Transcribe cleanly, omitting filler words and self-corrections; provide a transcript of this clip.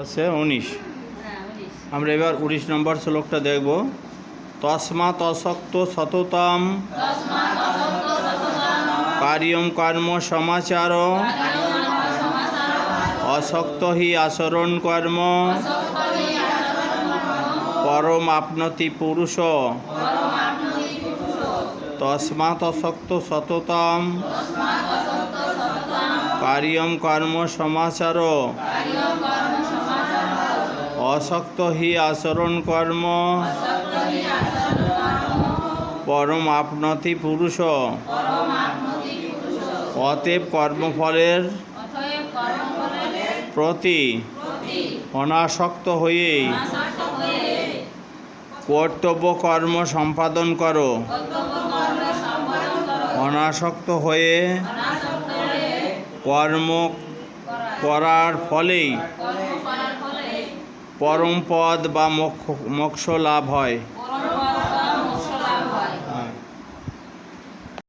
আছে 19। আমরা এবার 19 নম্বর শ্লোকটা দেখব। তস্মাৎ অসক্ত সততম কার্যম কর্ম সমাচার অসক্ত হি আচরণ কর্ম পরম আপনতি পুরুষ। তস্মাৎ অসক্ত সততম কার্যম কর্ম সমাচার অসক্ত হি আচরণ কর্ম পরম আপনতি পুরুষ। অতএব কর্মফলের প্রতি অনাসক্ত হয়ে কর্তব্য কর্ম সম্পাদন করো। অনাসক্ত হয়ে কর্ম করার ফলেই পরম পদ বা মোক্ষ লাভ হয়।